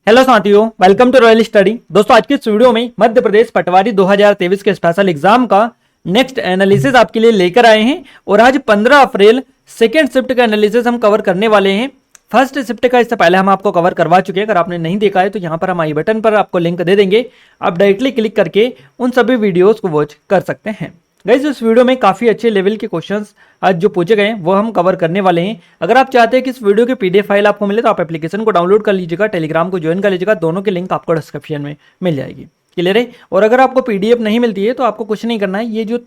Hello साथियों, welcome to royal study. दोस्तों, आज की इस वीडियो में मध्य प्रदेश पटवारी 2023 के स्पेशल एग्जाम का नेक्स्ट एनालिसिस आपके लिए लेकर आए हैं। और आज 15 अप्रैल सेकेंड शिफ्ट का एनालिसिस हम कवर करने वाले हैं। फर्स्ट शिफ्ट का इससे पहले हम आपको कवर करवा चुके हैं। अगर आपने नहीं देखा है तो यहाँ पर हम आई बटन पर आपको लिंक दे देंगे, आप डायरेक्टली क्लिक करके उन सभी वीडियोज को वॉच कर सकते हैं। गाइस, इस वीडियो में काफी अच्छे लेवल के क्वेश्चंस आज जो पूछे गए हैं वो हम कवर करने वाले हैं। अगर आप चाहते हैं कि इस वीडियो की पीडीएफ फाइल आपको मिले तो आप एप्लीकेशन को डाउनलोड कर लीजिएगा, टेलीग्राम को ज्वाइन कर लीजिएगा। दोनों की लिंक आपको डिस्क्रिप्शन में मिल जाएगी। क्लियर है? और अगर आपको पीडीएफ नहीं मिलती है तो आपको कुछ नहीं करना है, ये जो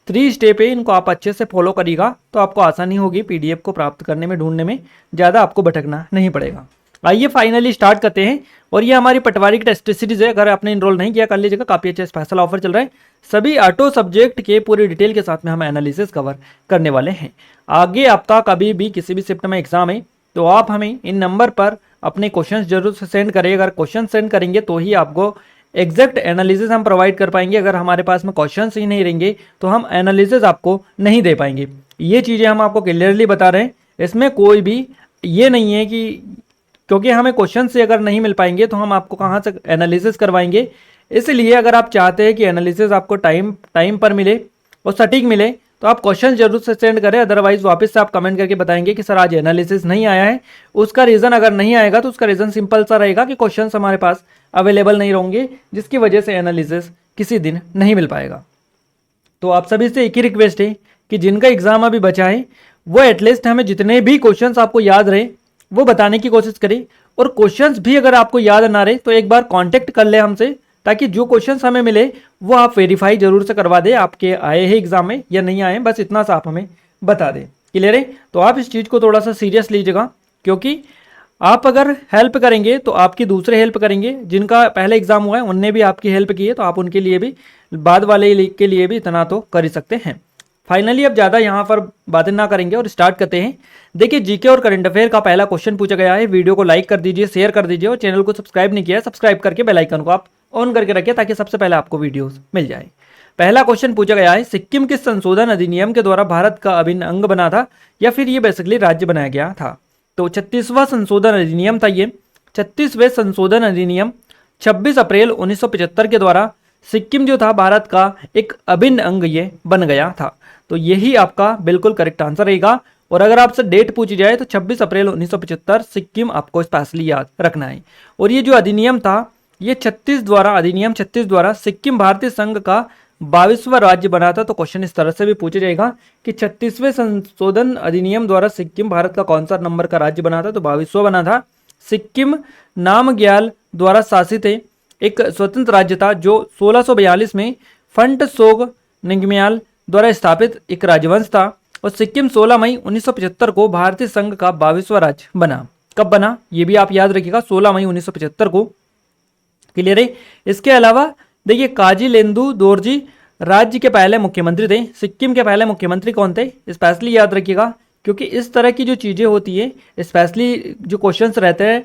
3 स्टेप है इनको आप अच्छे से फॉलो करिएगा तो आपको आसानी होगी पीडीएफ को प्राप्त करने में, ढूंढने में ज़्यादा आपको भटकना नहीं पड़ेगा। आइए फाइनली स्टार्ट करते हैं। और ये हमारी पटवारी की टेस्ट सीरीज है, अगर आपने इनरोल नहीं किया कर लीजिएगा, काफ़ी अच्छा स्पेशल ऑफर चल रहा है। सभी ऑटो सब्जेक्ट के पूरी डिटेल के साथ में हम एनालिसिस कवर करने वाले हैं। आगे आपका कभी भी किसी भी शिफ्ट में एग्जाम है तो आप हमें इन नंबर पर अपने क्वेश्चंस जरूर से सेंड करिए। अगर क्वेश्चन सेंड करेंगे तो ही आपको एग्जैक्ट एनालिसिस हम प्रोवाइड कर पाएंगे। अगर हमारे पास में क्वेश्चंस ही नहीं रहेंगे तो हम एनालिसिस आपको नहीं दे पाएंगे। ये चीज़ें हम आपको क्लियरली बता रहे हैं। इसमें कोई भी ये नहीं है कि क्योंकि हमें क्वेश्चन से अगर नहीं मिल पाएंगे तो हम आपको कहाँ से एनालिसिस करवाएंगे। इसलिए अगर आप चाहते हैं कि एनालिसिस आपको टाइम पर मिले और सटीक मिले तो आप क्वेश्चन जरूर से सेंड करें। अदरवाइज वापस से आप कमेंट करके बताएंगे कि सर आज एनालिसिस नहीं आया है। उसका रीज़न अगर नहीं आएगा तो उसका रीज़न सिंपल सा रहेगा कि क्वेश्चन हमारे पास अवेलेबल नहीं होंगे, जिसकी वजह से एनालिसिस किसी दिन नहीं मिल पाएगा। तो आप सभी से एक ही रिक्वेस्ट है कि जिनका एग्जाम अभी बचा है वो एटलीस्ट हमें जितने भी क्वेश्चंस आपको याद रहे वो बताने की कोशिश करें। और क्वेश्चंस भी अगर आपको याद ना रहे तो एक बार कांटेक्ट कर ले हमसे, ताकि जो क्वेश्चंस हमें मिले वो आप वेरीफाई जरूर से करवा दें आपके आए हैं एग्जाम में या नहीं आए, बस इतना सा आप हमें बता दें। क्लियर है? तो आप इस चीज़ को थोड़ा सा सीरियस लीजिएगा, क्योंकि आप अगर हेल्प करेंगे तो आपकी दूसरे हेल्प करेंगे। जिनका पहले एग्जाम हुआ है उनने भी आपकी हेल्प की है तो आप उनके लिए भी, बाद वाले के लिए भी इतना तो कर ही सकते हैं। फाइनली अब ज़्यादा यहाँ पर बातें ना करेंगे और स्टार्ट करते हैं। देखिए, जीके और करंट अफेयर का पहला क्वेश्चन पूछा गया है। वीडियो को लाइक कर दीजिए, शेयर कर दीजिए और चैनल को सब्सक्राइब नहीं किया है सब्सक्राइब करके बेल आइकन को आप ऑन करके रखिए ताकि सबसे पहले आपको वीडियोस मिल जाए। पहला क्वेश्चन पूछा गया है, सिक्किम किस संशोधन अधिनियम के द्वारा भारत का अभिन्न अंग बना था या फिर ये बेसिकली राज्य बनाया गया था? तो 36वां संशोधन अधिनियम था ये। 36वें संशोधन अधिनियम 26 अप्रैल 1975 के द्वारा सिक्किम जो था भारत का एक अभिन्न अंग ये बन गया था। तो यही आपका बिल्कुल करेक्ट आंसर रहेगा। और अगर आपसे डेट पूछी जाए तो 26 अप्रैल 1975 सिक्किम आपको स्पेशली याद रखना है। और ये जो अधिनियम था ये अधिनियम 36 द्वारा सिक्किम भारतीय संघ का 22वां राज्य बना था। तो क्वेश्चन इस तरह से भी पूछा जाएगा कि 36वें संशोधन अधिनियम द्वारा सिक्किम भारत का कौन सा नंबर का राज्य बना था? तो 22वां बना था। सिक्किम नामग्याल द्वारा शासित है एक स्वतंत्र राज्य था जो 1642 में फंट सोग निंगम्याल द्वारा स्थापित एक राजवंश था। और सिक्किम 16 मई 1975 को भारतीय संघ का 22वां राज्य बना। कब बना ये भी आप याद रखिएगा, 16 मई 1975 को। क्लियर है? इसके अलावा देखिए, काजी लेंदु दोरजी राज्य के पहले मुख्यमंत्री थे। सिक्किम के पहले मुख्यमंत्री कौन थे? स्पेशली याद रखिएगा, क्योंकि इस तरह की जो चीज़ें होती है, स्पेशली जो क्वेश्चंस रहते हैं,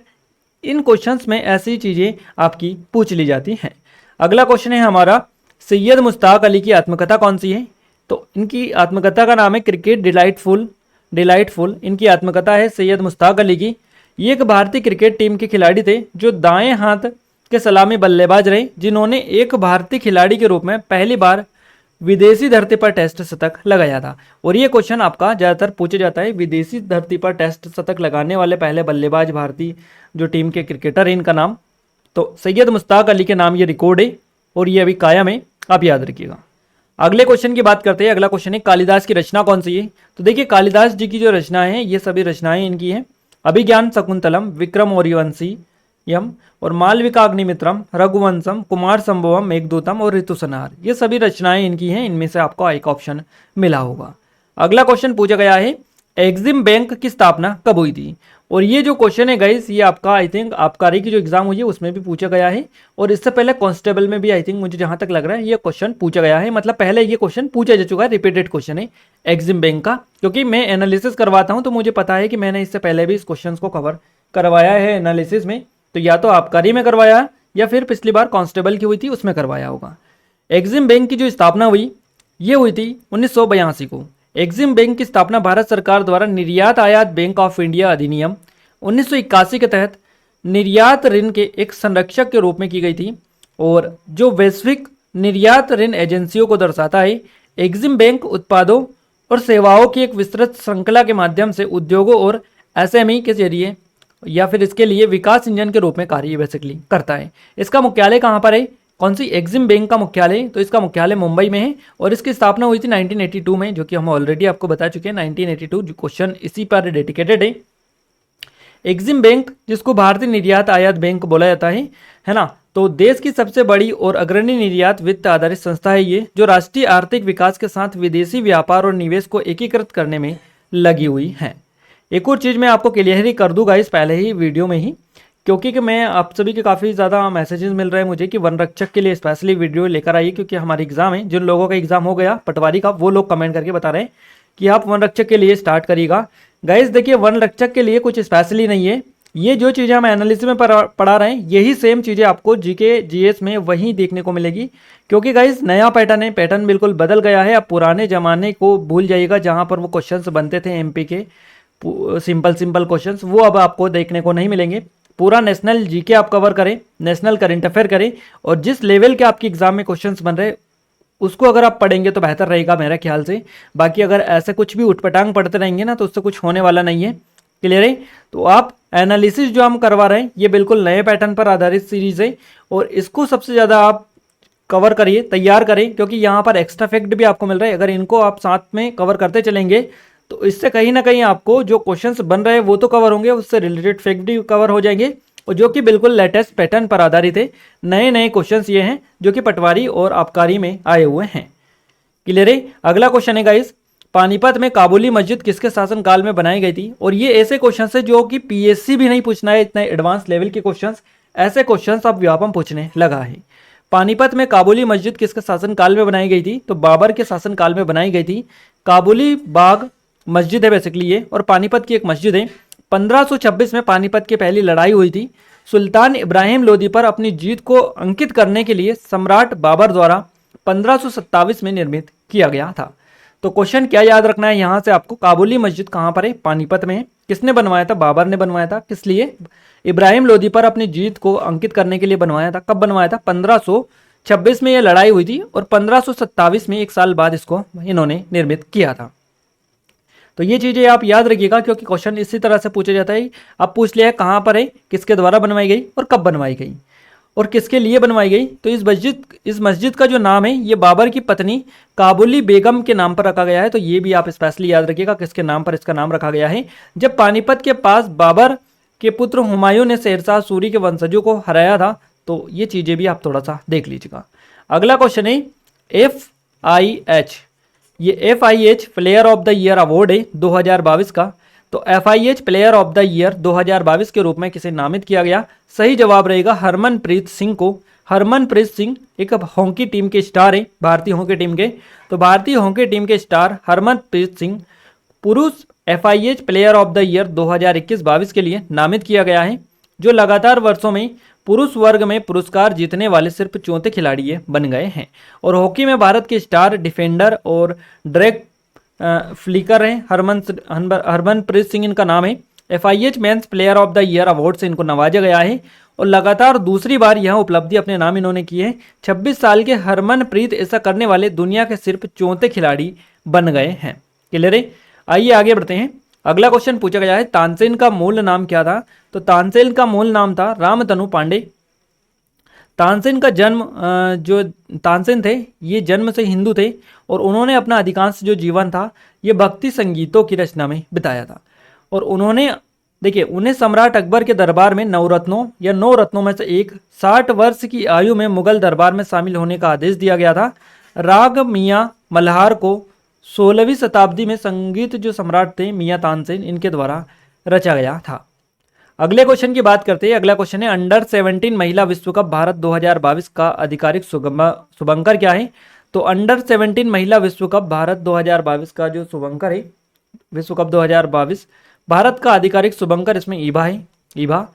इन क्वेश्चंस में ऐसी चीज़ें आपकी पूछ ली जाती हैं। अगला क्वेश्चन है हमारा, सैयद मुश्ताक अली की आत्मकथा कौन सी है? तो इनकी आत्मकथा का नाम है क्रिकेट डिलाइटफुल। इनकी आत्मकथा है सैयद मुश्ताक अली की। ये एक भारतीय क्रिकेट टीम के खिलाड़ी थे जो दाएं हाथ के सलामी बल्लेबाज रहे, जिन्होंने एक भारतीय खिलाड़ी के रूप में पहली बार विदेशी धरती पर टेस्ट शतक लगाया था। और ये क्वेश्चन आपका ज़्यादातर पूछा जाता है, विदेशी धरती पर टेस्ट शतक लगाने वाले पहले बल्लेबाज भारतीय जो टीम के क्रिकेटर हैं इनका नाम। तो सैयद मुश्ताक अली के नाम ये रिकॉर्ड है और ये अभी कायम है, आप याद रखिएगा। अगले क्वेश्चन की बात करते हैं। अगला क्वेश्चन है, कालिदास की रचना कौन सी है? तो देखिए, कालिदास जी की जो रचनाएं हैं ये सभी रचनाएं इनकी हैं। अभिज्ञान शकुंतलम, विक्रम ओरिवंशियम और मालविकाग्निमित्रम, रघुवंशम, कुमार संभवम, मेघदूतम और ऋतुसंहार, ये सभी रचनाएं इनकी हैं। इनमें से आपको एक ऑप्शन मिला होगा। अगला क्वेश्चन पूछा गया है, एग्जिम बैंक की स्थापना कब हुई थी? और ये जो क्वेश्चन है गाइस, ये आपका आई थिंक आबकारी की जो एग्जाम हुई है उसमें भी पूछा गया है। और इससे पहले कांस्टेबल में भी आई थिंक मुझे जहां तक लग रहा है ये क्वेश्चन पूछा गया है। मतलब पहले ये क्वेश्चन पूछा जा चुका है, रिपीटेड क्वेश्चन है एग्जिम बैंक का। क्योंकि मैं एनालिसिस करवाता हूं तो मुझे पता है कि मैंने इससे पहले भी इस क्वेश्चन को कवर करवाया है एनालिसिस में। तो या तो आबकारी में करवाया या फिर पिछली बार कांस्टेबल की हुई थी उसमें करवाया होगा। एग्जिम बैंक की जो स्थापना हुई ये हुई थी 1982 को। एग्जिम बैंक की स्थापना भारत सरकार द्वारा निर्यात आयात बैंक ऑफ इंडिया अधिनियम 1981 के तहत निर्यात ऋण के एक संरक्षक के रूप में की गई थी और जो वैश्विक निर्यात ऋण एजेंसियों को दर्शाता है। एग्जिम बैंक उत्पादों और सेवाओं की एक विस्तृत श्रृंखला के माध्यम से उद्योगों और एसएमई के जरिए या फिर इसके लिए विकास इंजन के रूप में कार्य बेसिकली करता है। इसका मुख्यालय कहाँ पर है? कौन सी? एग्जिम बैंक का मुख्यालय, तो इसका मुख्यालय मुंबई में है और इसकी स्थापना हुई थी 1982 में, जो कि हम ऑलरेडी आपको बता चुके हैं 1982, जो क्वेश्चन इसी पर डेडिकेटेड है। एग्जिम बैंक, जिसको भारतीय निर्यात आयात बैंक बोला जाता है ना, तो देश की सबसे बड़ी और अग्रणी निर्यात वित्त आधारित संस्था है ये, जो राष्ट्रीय आर्थिक विकास के साथ विदेशी व्यापार और निवेश को एकीकृत करने में लगी हुई है। एक और चीज़ मैं आपको क्लियर ही कर दूंगा इस पहले ही वीडियो में ही, क्योंकि कि मैं आप सभी के काफ़ी ज़्यादा मैसेजेस मिल रहे हैं मुझे कि वन रक्षक के लिए स्पेशली वीडियो लेकर आइए, क्योंकि हमारे एग्जाम है, जिन लोगों का एग्जाम हो गया पटवारी का, वो लोग कमेंट करके बता रहे हैं कि आप वन रक्षक के लिए स्टार्ट करिएगा। गाइस देखिए, वन रक्षक के लिए कुछ स्पेशली नहीं है, ये जो चीज़ें हम एनालिसिस में पढ़ा रहे हैं यही सेम चीज़ें आपको जीके जीएस में वहीं देखने को मिलेगी, क्योंकि गाइस नया पैटर्न है, पैटर्न बिल्कुल बदल गया है। अब पुराने ज़माने को भूल जाइएगा जहाँ पर वो क्वेश्चंस बनते थे एमपी के सिंपल क्वेश्चंस, वो अब आपको देखने को नहीं मिलेंगे। पूरा नेशनल जीके आप कवर करें, नेशनल करंट अफेयर करें और जिस लेवल के आपके एग्जाम में क्वेश्चंस बन रहे उसको अगर आप पढ़ेंगे तो बेहतर रहेगा मेरे ख्याल से। बाकी अगर ऐसे कुछ भी उठपटांग पढ़ते रहेंगे ना तो उससे कुछ होने वाला नहीं है। क्लियर है? तो आप एनालिसिस जो हम करवा रहे हैं ये बिल्कुल नए पैटर्न पर आधारित सीरीज है और इसको सबसे ज़्यादा आप कवर करिए, तैयार करें, क्योंकि यहाँ पर एक्स्ट्रा फैक्ट भी आपको मिल रहा है। अगर इनको आप साथ में कवर करते चलेंगे तो इससे कहीं ना कहीं आपको जो क्वेश्चंस बन रहे हैं वो तो कवर होंगे, उससे रिलेटेड फैक्ट भी कवर हो जाएंगे और जो कि बिल्कुल लेटेस्ट पैटर्न पर आधारित है। नए नए क्वेश्चंस ये हैं जो कि पटवारी और आबकारी में आए हुए हैं। क्लियर है? अगला क्वेश्चन है गाइस, पानीपत में काबुली मस्जिद किसके शासनकाल में बनाई गई थी? और ये ऐसे क्वेश्चन है जो कि पीएससी भी नहीं पूछना है, इतने एडवांस लेवल के क्वेश्चंस, ऐसे क्वेश्चंस अब व्यापम पूछने लगा है। पानीपत में काबुली मस्जिद किसके शासनकाल में बनाई गई थी? तो बाबर के शासनकाल में बनाई गई थी। काबुली बाग मस्जिद है बेसिकली ये, और पानीपत की एक मस्जिद है। 1526 में पानीपत की पहली लड़ाई हुई थी। सुल्तान इब्राहिम लोदी पर अपनी जीत को अंकित करने के लिए सम्राट बाबर द्वारा 1527 में निर्मित किया गया था। तो क्वेश्चन क्या याद रखना है यहाँ से आपको, काबुली मस्जिद कहाँ पर है? पानीपत में है। किसने बनवाया था? बाबर ने बनवाया था। किस लिए? इब्राहिम लोदी पर अपनी जीत को अंकित करने के लिए बनवाया था। कब बनवाया था? 1526 में यह लड़ाई हुई थी और 1527 में, एक साल बाद इसको इन्होंने निर्मित किया था। तो ये चीज़ें आप याद रखिएगा, क्योंकि क्वेश्चन इसी तरह से पूछा जाता है। अब पूछ लिया है कहाँ पर है, किसके द्वारा बनवाई गई और कब बनवाई गई और किसके लिए बनवाई गई। तो इस मस्जिद का जो नाम है ये बाबर की पत्नी काबुली बेगम के नाम पर रखा गया है। तो ये भी आप स्पेशली याद रखिएगा किसके नाम पर इसका नाम रखा गया है। जब पानीपत के पास बाबर के पुत्र हुमायूं ने शेरशाह सूरी के वंशजों को हराया था, तो ये चीज़ें भी आप थोड़ा सा देख लीजिएगा। अगला क्वेश्चन है FIH, ये FIH player of the year award है 2022 का। तो FIH player of the year 2022 के रूप में किसे नामित किया गया? सही जवाब रहेगा हरमनप्रीत सिंह को। हरमनप्रीत सिंह एक हॉकी टीम के स्टार है, भारतीय हॉकी टीम के। तो भारतीय हॉकी टीम के स्टार हरमनप्रीत सिंह पुरुष FIH player of the year 2021-22 के लिए नामित किया गया है, जो लगातार वर्षों में पुरुष वर्ग में पुरस्कार जीतने वाले सिर्फ चौथे खिलाड़ी बन गए हैं। और हॉकी में भारत के स्टार डिफेंडर और ड्रैग फ्लिकर हैं। हरमनप्रीत सिंह इनका नाम है। FIH men's player of the year award से इनको नवाजा गया है और लगातार दूसरी बार यह उपलब्धि अपने नाम इन्होंने की है। 26 साल के हरमनप्रीत ऐसा करने वाले दुनिया के सिर्फ चौथे खिलाड़ी बन गए हैं। क्लियर है? आइए आगे बढ़ते हैं। अगला क्वेश्चन पूछा गया है, तानसेन का मूल नाम क्या था? तो तानसेन का मूल नाम था रामतनु पांडे। तानसेन का जन्म जो तानसेन थे ये जन्म से हिंदू थे और उन्होंने अपना अधिकांश जो जीवन था ये भक्ति संगीतों की रचना में बिताया था। और उन्होंने देखिए, उन्हें सम्राट अकबर के दरबार में नवरत्नों या 9 रत्नों में से एक 60 वर्ष की आयु में मुगल दरबार में शामिल होने का आदेश दिया गया था। राग मियाँ मल्हार को 16वीं शताब्दी में संगीत जो सम्राट थे मियाँ तानसेन इनके द्वारा रचा गया था। अगले क्वेश्चन की बात करते हैं। अगला क्वेश्चन है, अंडर 17 महिला विश्व कप भारत 2022 का आधिकारिक शुभंकर क्या है? तो अंडर 17 महिला विश्व कप भारत 2022 का जो शुभंकर है, विश्व कप 2022 भारत का आधिकारिक शुभंकर इसमें ईबा है। ईबा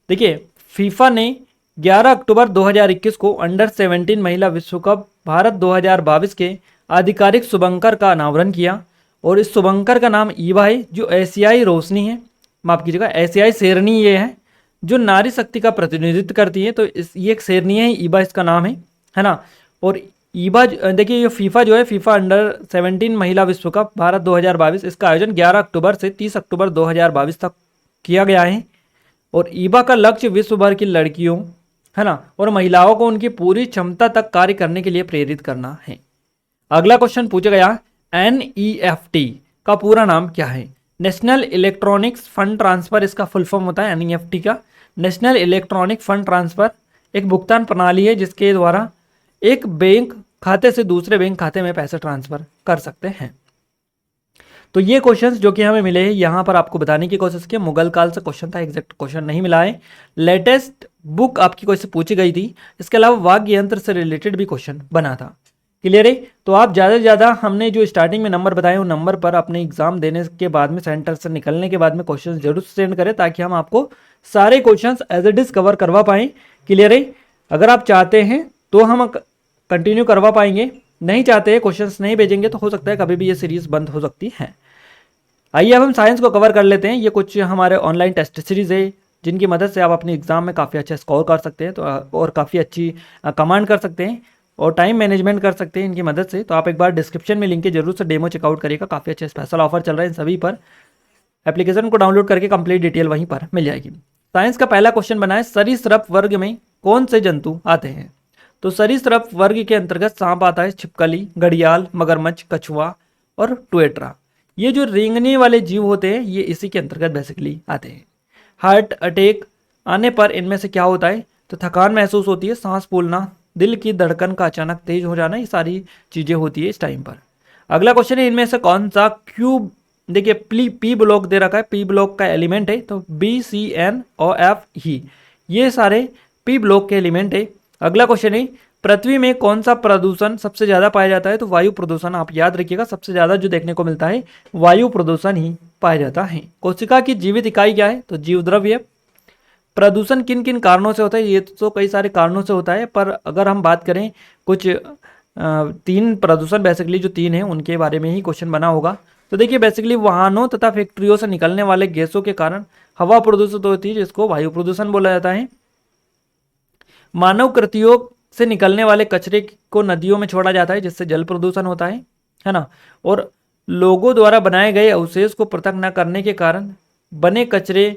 देखिए, फीफा ने 11 अक्टूबर 2021 को अंडर 17 महिला विश्व कप भारत 2022 के आधिकारिक शुभंकर का अनावरण किया और इस शुभंकर का नाम ईबा है, जो एशियाई रोशनी है, माफ कीजिएगा एशियाई शेरनी ये है, जो नारी शक्ति का प्रतिनिधित्व करती है। तो ये एक शेरनी है, ईबा इसका नाम है ना। और ईबा देखिए, ये फीफा जो है, फीफा अंडर 17 महिला विश्व कप भारत 2022, इसका आयोजन 11 अक्टूबर से 30 अक्टूबर 2022 तक किया गया है। और ईबा का लक्ष्य विश्व भर की लड़कियों, है ना, और महिलाओं को उनकी पूरी क्षमता तक कार्य करने के लिए प्रेरित करना है। अगला क्वेश्चन पूछा गया, NEFT का पूरा नाम क्या है? नेशनल इलेक्ट्रॉनिक्स फंड ट्रांसफर इसका फुल फॉर्म होता है NEFT का। नेशनल इलेक्ट्रॉनिक फंड ट्रांसफर एक भुगतान प्रणाली है जिसके द्वारा एक बैंक खाते से दूसरे बैंक खाते में पैसे ट्रांसफर कर सकते हैं। तो ये क्वेश्चंस जो कि हमें मिले हैं यहाँ पर आपको बताने की कोशिश की। मुगल काल से क्वेश्चन था, एग्जैक्ट क्वेश्चन नहीं मिला है। लेटेस्ट बुक आपकी कोई से पूछी गई थी। इसके अलावा वाग्य यंत्र से रिलेटेड भी क्वेश्चन बना था। क्लियर है? तो आप ज़्यादा से ज़्यादा हमने जो स्टार्टिंग में नंबर बताए उन नंबर पर अपने एग्जाम देने के बाद में, सेंटर से निकलने के बाद में क्वेश्चन जरूर सेंड करें, ताकि हम आपको सारे question as it is cover करवा पाएँ। क्लियर है? अगर आप चाहते हैं तो हम कंटिन्यू करवा पाएंगे, नहीं चाहते हैं, क्वेश्चंस नहीं भेजेंगे, तो हो सकता है कभी भी ये सीरीज बंद हो सकती है। आइए अब हम साइंस को कवर कर लेते हैं। ये कुछ हमारे ऑनलाइन टेस्ट सीरीज है जिनकी मदद से आप अपने एग्जाम में काफ़ी अच्छा स्कोर कर सकते हैं, तो और काफ़ी अच्छी कमांड कर सकते हैं और टाइम मैनेजमेंट कर सकते हैं इनकी मदद से। तो आप एक बार डिस्क्रिप्शन में लिंक के जरूर से डेमो चेकआउट करिएगा। काफ़ी अच्छे स्पेशल ऑफर चल रहे हैं सभी पर। एप्लीकेशन को डाउनलोड करके कंप्लीट डिटेल वहीं पर मिल जाएगी। साइंस का पहला क्वेश्चन बना है, सरीसृप वर्ग में कौन से जंतु आते हैं? तो सरीसृप वर्ग के अंतर्गत सांप आता है, छिपकली, घड़ियाल, मगरमच्छ, कछुआ और टुएट्रा। ये जो रेंगने वाले जीव होते हैं ये इसी के अंतर्गत बेसिकली आते हैं। हार्ट अटैक आने पर इनमें से क्या होता है? तो थकान महसूस होती है, सांस फूलना, दिल की धड़कन का अचानक तेज हो जाना, ये सारी चीजें होती है इस टाइम पर। अगला क्वेश्चन है, इनमें से कौन सा क्यूब, देखिए पी ब्लॉक दे रखा है, पी ब्लॉक का एलिमेंट है, तो BCNOF ही, ये सारे पी ब्लॉक के एलिमेंट है। अगला क्वेश्चन है, पृथ्वी में कौन सा प्रदूषण सबसे ज्यादा पाया जाता है? तो वायु प्रदूषण। आप याद रखिएगा, सबसे ज्यादा जो देखने को मिलता है वायु प्रदूषण ही पाया जाता है। कोशिका की जीवित इकाई क्या है? तो जीव द्रव्य। प्रदूषण किन किन कारणों से होता है? ये तो कई सारे कारणों से होता है, पर अगर हम बात करें कुछ 3 प्रदूषण बेसिकली जो 3 है उनके बारे में ही क्वेश्चन बना होगा। तो देखिए बेसिकली वाहनों तथा फैक्ट्रियों से निकलने वाले गैसों के कारण हवा प्रदूषित होती है, जिसको वायु प्रदूषण बोला जाता है। मानव कृतियों से निकलने वाले कचरे को नदियों में छोड़ा जाता है, जिससे जल प्रदूषण होता है ना। और लोगों द्वारा बनाए गए अवशेष को पृथक न करने के कारण बने कचरे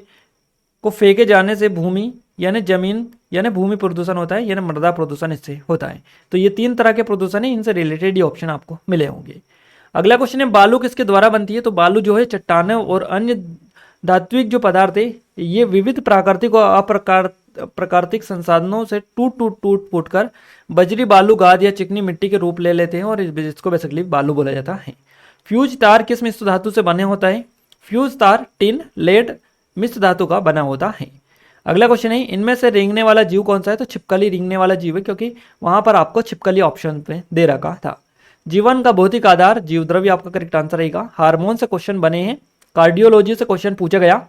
को फेंके जाने से भूमि यानी जमीन यानी भूमि प्रदूषण होता है, यानी मृदा प्रदूषण इससे होता है। तो ये 3 तरह के प्रदूषण है, इनसे रिलेटेड ये ऑप्शन आपको मिले होंगे। अगला क्वेश्चन है, बालू किसके द्वारा बनती है? तो बालू जो है चट्टानों और अन्य धात्विक जो पदार्थ है ये विविध प्राकृतिक और प्राकृतिक संसाधनों से टूट फूट कर बजरी, बालू, गाद या चिकनी मिट्टी के रूप ले लेते हैं और इसको बेसिकली बालू बोला जाता है। फ्यूज तार किस मिश्र धातु से बने होता है? फ्यूज तार टिन, लेड मिश्र धातु का बना होता है। अगला क्वेश्चन है, इनमें से रेंगने वाला जीव कौन सा है? तो छिपकली रेंगने वाला जीव है, क्योंकि वहां पर आपको छिपकली ऑप्शन पे दे रखा था। जीवन का भौतिक आधार जीव द्रव्य आपका करेक्ट आंसर रहेगा। हार्मोन से क्वेश्चन बने हैं, कार्डियोलॉजी से क्वेश्चन पूछा गया,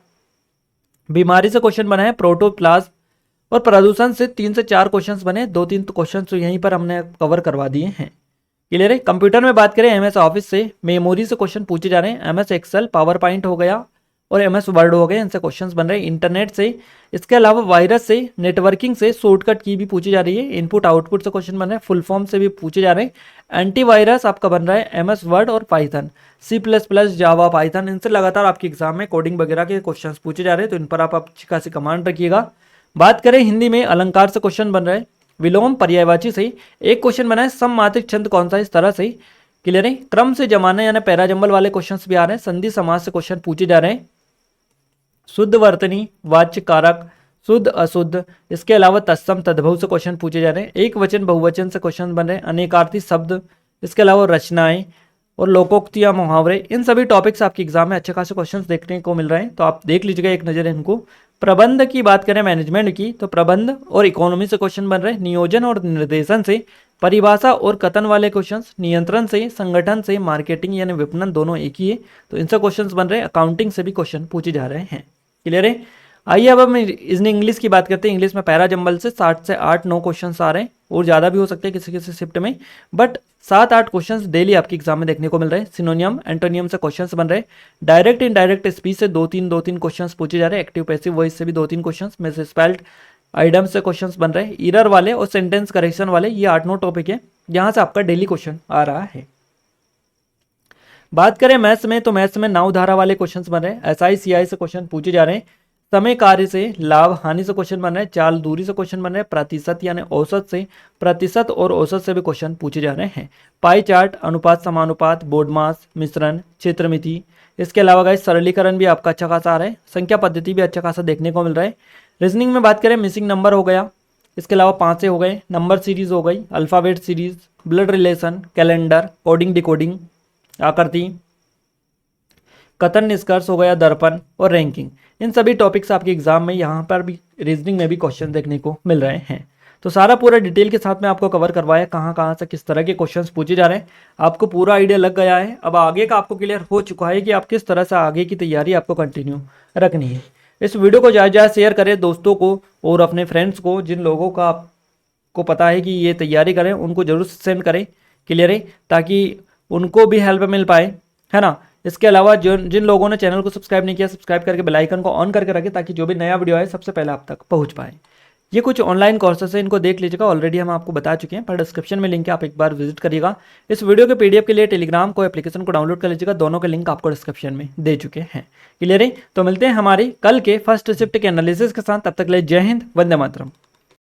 बीमारी से क्वेश्चन बना है, प्रोटोप्लाज्म, और प्रदूषण से 3 से 4 क्वेश्चंस बने, 2-3 तो क्वेश्चंस तो यहीं पर हमने कवर करवा दिए हैं। क्लियर है? कंप्यूटर में बात करें, MS ऑफिस से, मेमोरी से क्वेश्चन पूछे जा रहे हैं, MS एक्सेल, पावर पॉइंट हो गया और MS वर्ड हो गए, इनसे क्वेश्चंस बन रहे हैं। इंटरनेट से, इसके अलावा वायरस से, नेटवर्किंग से, शॉर्टकट की भी पूछी जा रही है, इनपुट आउटपुट से क्वेश्चन बन रहे हैं, फुल फॉर्म से भी पूछे जा रहे हैं। एंटीवायरस आपका बन रहा है MS वर्ड और पाइथन, C++, जावा, पाइथन, इनसे लगातार आपके एग्जाम में कोडिंग वगैरह के क्वेश्चन पूछे जा रहे हैं, तो इन पर आप अच्छी खासी कमांड रखिएगा। बात करें हिंदी में, अलंकार से क्वेश्चन बन रहा है, विलोम पर्यायवाची से एक क्वेश्चन बना है, सममात्रिक छंद कौन सा, इस तरह से। क्लियर है? क्रम से जमाना यानी पैराजंबल वाले क्वेश्चंस भी आ रहे हैं, संधि समास से क्वेश्चन पूछे जा रहे हैं, शुद्ध वर्तनी, वाच्य कारक, शुद्ध अशुद्ध, इसके अलावा तत्सम तद्भव से क्वेश्चन पूछे जा रहे हैं, एक वचन बहुवचन से क्वेश्चन बन रहे हैं, अनेकार्थी शब्द, इसके अलावा रचनाएं और लोकोक्तियां, मुहावरे, इन सभी टॉपिक्स आपके एग्जाम में अच्छे खासे क्वेश्चंस देखने को मिल रहे हैं, तो आप देख लीजिएगा एक नज़र इनको। प्रबंध की बात करें, मैनेजमेंट की, तो प्रबंध और इकोनॉमी से क्वेश्चन बन रहे हैं, नियोजन और निर्देशन से, परिभाषा और कथन वाले क्वेश्चंस, नियंत्रण से, संगठन से, मार्केटिंग यानी विपणन, दोनों एक ही है, तो इनसे क्वेश्चंस बन रहे हैं। अकाउंटिंग से भी क्वेश्चन पूछे जा रहे हैं। क्लियर है? आइए अब हम इंग्लिश की बात करते हैं। इंग्लिश में पैराजंबल से 7 से 8-9 क्वेश्चन आ रहे हैं और ज़्यादा भी हो सकते हैं किसी किसी शिफ्ट में, बट 7-8 क्वेश्चंस डेली आपके एग्जाम में देखने को मिल रहे हैं। सिनोनियम एंटोनियम से क्वेश्चंस बन रहे हैं, डायरेक्ट इनडायरेक्ट स्पीच से 2-3 क्वेश्चंस पूछे जा रहे हैं, एक्टिव पैसिव वॉइस से भी 2-3 क्वेश्चंस में से स्पेल्ड आइडम से क्वेश्चंस बन रहे हैं, ईरर वाले और सेंटेंस करेक्शन वाले, ये 8-9 टॉपिक है जहां से आपका डेली क्वेश्चन आ रहा है। बात करें मैथ्स में, तो मैथ्स में नाव धारा वाले क्वेश्चंस बन रहे हैं, एसआई सीआई से क्वेश्चन पूछे जा रहे हैं, समय कार्य से लाभ हानि से क्वेश्चन बन रहे हैं, चाल दूरी से क्वेश्चन बन रहे हैं, प्रतिशत यानी औसत से, प्रतिशत और औसत से भी क्वेश्चन पूछे जा रहे हैं, पाई चार्ट, अनुपात समानुपात, बोर्ड मास, मिश्रण, क्षेत्रमिति। इसके अलावा गाइस सरलीकरण भी आपका अच्छा खासा आ रहा है, संख्या पद्धति भी अच्छा खासा देखने को मिल रहा है। रीजनिंग में बात करें, मिसिंग नंबर हो गया, इसके अलावा 5 से हो गए, नंबर सीरीज हो गई, alphabet series, blood relation, calendar, coding decoding, आकृति, कथन निष्कर्ष हो गया, दर्पण और रैंकिंग। इन सभी टॉपिक्स आपके एग्जाम में यहाँ पर भी रीजनिंग में भी क्वेश्चन देखने को मिल रहे हैं। तो सारा पूरा डिटेल के साथ में आपको कवर करवाया कहाँ कहाँ से किस तरह के क्वेश्चंस पूछे जा रहे हैं, आपको पूरा आइडिया लग गया है। अब आगे का आपको क्लियर हो चुका है कि आप किस तरह से आगे की तैयारी आपको कंटिन्यू रखनी है। इस वीडियो को ज़्यादा ज़्यादा शेयर करें दोस्तों को और अपने फ्रेंड्स को, जिन लोगों का आपको पता है कि ये तैयारी करें उनको जरूर सेंड करें, क्लियर है, ताकि उनको भी हेल्प मिल पाए, है ना। इसके अलावा जिन लोगों ने चैनल को सब्सक्राइब नहीं किया, सब्सक्राइब करके बेल आइकन को ऑन करके रखें ताकि जो भी नया वीडियो आए सबसे पहले आप तक पहुंच पाए। ये कुछ ऑनलाइन कोर्सेस है, इनको देख लीजिएगा, ऑलरेडी हम आपको बता चुके हैं, पर डिस्क्रिप्शन में लिंक है, आप एक बार विजिट करिएगा। इस वीडियो के पीडीएफ के लिए टेलीग्राम को एप्लीकेशन को डाउनलोड कर लीजिएगा, दोनों के लिंक आपको डिस्क्रिप्शन में दे चुके हैं, क्लियर है। तो मिलते हैं हमारी कल के फर्स्ट शिफ्ट के एनालिसिस के साथ, तब तक ले जय हिंद, वंदे मातरम।